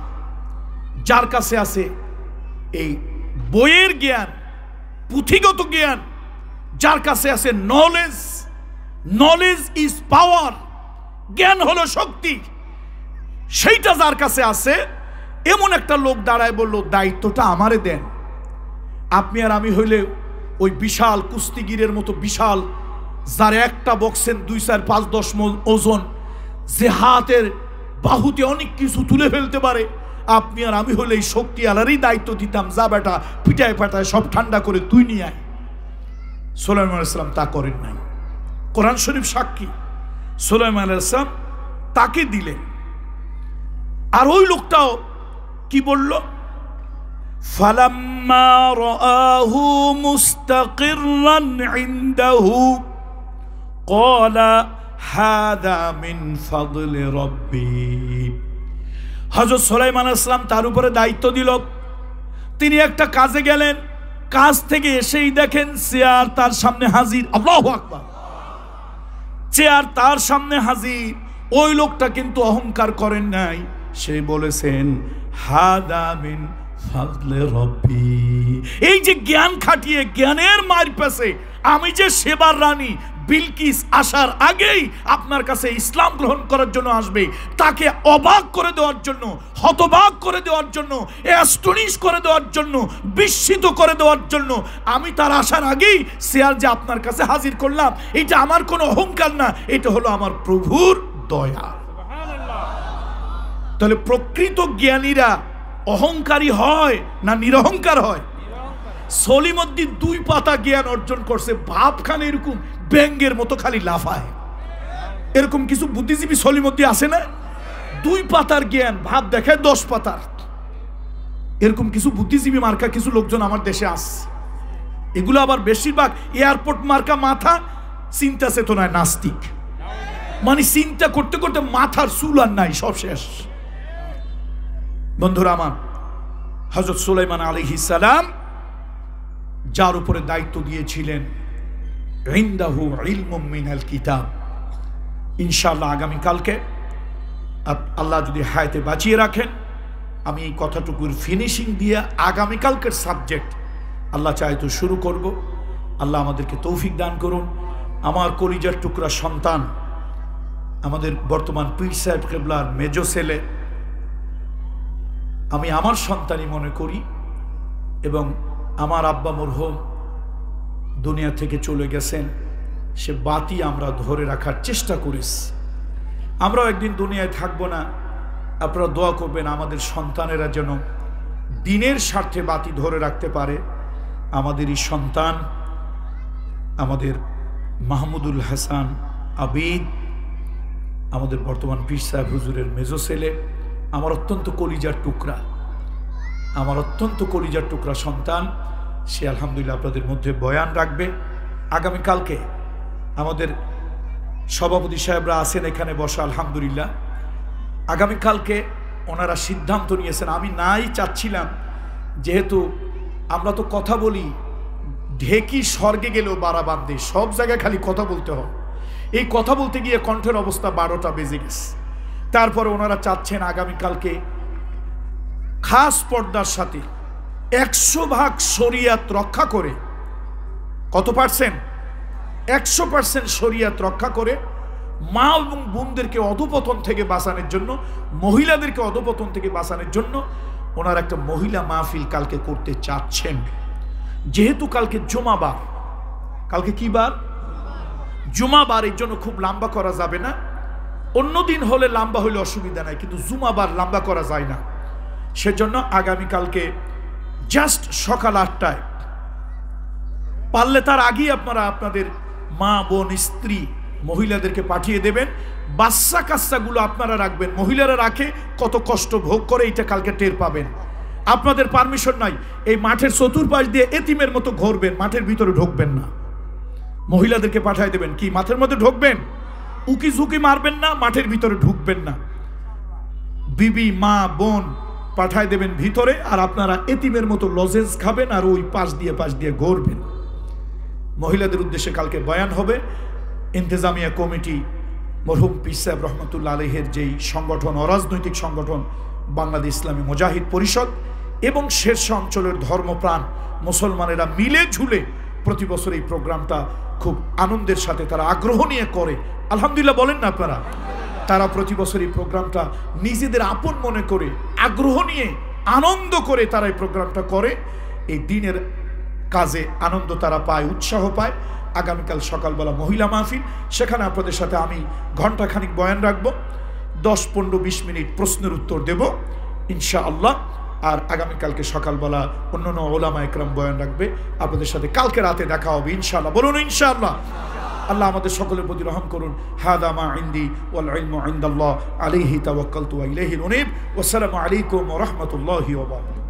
Speaker 1: যার কাছে আছে এই বইয়ের জ্ঞান, পুঁথিগত জ্ঞান, যার কাছে আছে নলেজ, নলেজ ইজ পাওয়ার, জ্ঞান হলো শক্তি, সেইটা যার কাছে আছে, এমন একটা লোক দাঁড়ায় বলল, দায়িত্বটা আমারে দেন। আপনি আর আমি হইলে ওই বিশাল কুস্তিগিরের মতো বিশাল, যার একটা বক্সের 2, 4, 5, 10 মণ ওজন, যে হাতের বাহুতে অনেক কিছু তুলে ফেলতে পারে, আপনি আর আমি হলে এই শক্তি আলারই দায়িত্ব দিতাম, যা বেটা পিটায় পাটায় সব ঠান্ডা করে তুই নিয়ে আয়। সুলাইমান আলাইহিস সালাম তা করেন নাই, কোরআন শরীফ সাক্ষী। সুলাইমান আলাইহিস সালাম তাকে দিলেন। আর ওই লোকটাও কি বলল, ফালাম্মা রাআহু মুস্তাকিররান ইনদাহু ক্বালা হাযা মিন ফাদলি রাব্বি। হযরত সুলাইমান আলাইহিস সালাম তার উপরে দায়িত্ব দিল, তিনি একটা কাজে গেলেন, কাজ থেকে এসেই দেখেন চেয়ার তার সামনে হাজির। আল্লাহু আকবার, চেয়ার তার সামনে হাজির। ওই লোকটা কিন্তু অহংকার করেন নাই, সে বলেছেন হাদা মিন ফাদলে রব্বি। এই যে জ্ঞান খাটিয়ে জ্ঞানের মার পেছে আমি যে সেবার রানী বিলকিস আসার আগেই আপনার কাছে ইসলাম গ্রহণ করার জন্য আসবে, তাকে অবাক করে দেওয়ার জন্য, হতবাক করে দেওয়ার জন্য, অ্যাস্টনিশ করে দেওয়ার জন্য, বিস্মিত করে দেওয়ার জন্য আমি তার আসার আগেই চেয়ার যে আপনার কাছে হাজির করলাম, এটা আমার কোনো অহংকার না, এটা হলো আমার প্রভুর দয়া। তাহলে প্রকৃত জ্ঞানীরা অহংকারী হয় না নিরহংকার হয়? সলিমউদ্দিন 2 পাতা জ্ঞান অর্জন করছে, ভাবখানে এরকম ব্যাঙ্গের মতো খালি লাফায়। এরকম কিছু বুদ্ধিজীবী সলিমউদ্দিন আছে না, 2 পাতার জ্ঞান, ভাব দেখায় 10 পাতার। এরকম কিছু বুদ্ধিজীবী মার্কা কিছু লোকজন আমার দেশে আসছে। এগুলো আবার বেশিরভাগ এয়ারপোর্ট মার্কা মাথা, চিন্তা চেতনায় নাস্তিক, মানে চিন্তা করতে করতে মাথার চুল আর নাই, সব শেষ। বন্ধুরা আমার, হযরত সুলাইমান আলাইহিস সালাম যার উপরে দায়িত্ব দিয়েছিলেন, ইনদাহু ইলমুম মিনাল কিতাব, ইনশাআল্লাহ আগামীকালকে আল্লাহ যদি হায়াতে বাঁচিয়ে রাখেন, আমি এই কথাটুকুর ফিনিশিং দিয়ে আগামীকালকের সাবজেক্ট আল্লাহ চায় তো শুরু করব। আল্লাহ আমাদেরকে তৌফিক দান করুন। আমার কলিজার টুকরা সন্তান, আমাদের বর্তমান পীর সাহেব কেবলার মেজো ছেলে, আমি আমার সন্তানই মনে করি, এবং আমার আব্বা মরহুম দুনিয়া থেকে চলে গেছেন, সে বাতি আমরা ধরে রাখার চেষ্টা করেছি। আমরাও একদিন দুনিয়ায় থাকবো না, আপনারা দোয়া করবেন আমাদের সন্তানেরা যেন দিনের স্বার্থে বাতি ধরে রাখতে পারে। আমাদেরই সন্তান, আমাদের মাহমুদুল হাসান আবিদ, আমাদের বর্তমান পীর সাহেব হুজুরের মেজো ছেলে, আমার অত্যন্ত কলিজার টুকরা, আমার অত্যন্ত কলিজার টুকরা সন্তান, সে আলহামদুলিল্লাহ আপনাদের মধ্যে বয়ান রাখবে আগামীকালকে। আমাদের সভাপতি সাহেবরা আছেন এখানে বসা, আলহামদুলিল্লাহ। আগামীকালকে ওনারা সিদ্ধান্ত নিয়েছেন, আমি নাই চাচ্ছিলাম, যেহেতু আমরা তো কথা বলি, ঢেকি স্বর্গে গেলেও বাড়া বাঁধে, সব জায়গায় খালি কথা বলতে হয়। এই কথা বলতে গিয়ে কণ্ঠের অবস্থা 12টা বেজে গেছে। তারপরে ওনারা চাচ্ছেন আগামীকালকে খাস পর্দার সাথে 100% শরিয়াত রক্ষা করে, কত পার্সেন্ট? 100% শরিয়াত রক্ষা করে মা এবং বোনদেরকে অধপতন থেকে বাঁচানোর জন্য, মহিলাদেরকে অধপতন থেকে বাঁচানোর জন্য ওনারা একটা মহিলা মাহফিল কালকে করতে চাচ্ছেন। যেহেতু কালকে জুমাবার, কালকে কি বার? জুমাবার, এই জন্য খুব লম্বা করা যাবে না। অন্যদিন হলে লম্বা হলে অসুবিধা নাই, কিন্তু জুমাবার লম্বা করা যায় না। সেজন্য আগামীকালকে জাস্ট সকাল 8টায়, পারলে তার আগেই আপনারা আপনাদের মা বোন স্ত্রী মহিলাদেরকে পাঠিয়ে দেবেন। বাচ্চা কাচ্চাগুলো আপনারা রাখবেন, মহিলারা রাখে কত কষ্ট ভোগ করে এটা কালকে টের পাবেন। আপনাদের পারমিশন নাই, এই মাঠের চতুর্পাশ দিয়ে এতিমের মতো ঘুরবেন, মাঠের ভিতরে ঢুকবেন না। মহিলাদেরকে পাঠিয়ে দেবেন, কি মাঠের মধ্যে ঢুকবেন, উকি ঝুঁকি মারবেন না, মাঠের ভিতরে ঢুকবেন না। বিবি মা বোন পাঠায় দেবেন ভিতরে, আর আপনারা এতিমের মতো লজেন্স খাবেন আর ওই পাশ দিয়ে ঘুরবেন। মহিলাদের উদ্দেশ্যে কালকে বয়ান হবে। ইন্তেজামিয়া কমিটি মরহুম পীর সাহেব রহমতুল্লাহ আলাইহির যেই সংগঠন, অরাজনৈতিক সংগঠন বাংলাদেশ ইসলামী মুজাহিদ পরিষদ এবং শেরশাহ অঞ্চলের ধর্মপ্রাণ মুসলমানেরা মিলে ঝুলে প্রতি বছর এই প্রোগ্রামটা খুব আনন্দের সাথে তারা আগ্রহ নিয়ে করে। আলহামদুলিল্লাহ বলেন না আপনারা? তারা প্রতি বছর এই প্রোগ্রামটা নিজেদের আপন মনে করে, আগ্রহ নিয়ে, আনন্দ করে তারা এই প্রোগ্রামটা করে। এই দিনের কাজে আনন্দ তারা পায়, উৎসাহ পায়। আগামীকাল সকালবেলা মহিলা মাহফিল, সেখানে আপনাদের সাথে আমি ঘণ্টাখানিক বয়ান রাখবো, 10-15-20 মিনিট প্রশ্নের উত্তর দেব ইনশাআল্লাহ। আর আগামীকালকে সকালবেলা অন্যান্য ওলামা একরাম বয়ান রাখবে আপনাদের সাথে। কালকে রাতে দেখা হবে ইনশাআল্লাহ, বলুন ইনশাআল্লাহ। আল্লাহ আমাদের সকলের প্রতি রহম করুন। হাদা মা ইনদি ওয়াল ইলমু ইনদাল্লাহ আলাইহি তাওয়াক্কালতু ওয়া ইলাইহি উনীব। ওয়া আসসালামু আলাইকুম ওয়া রাহমাতুল্লাহি ওয়া বারাকাতুহু।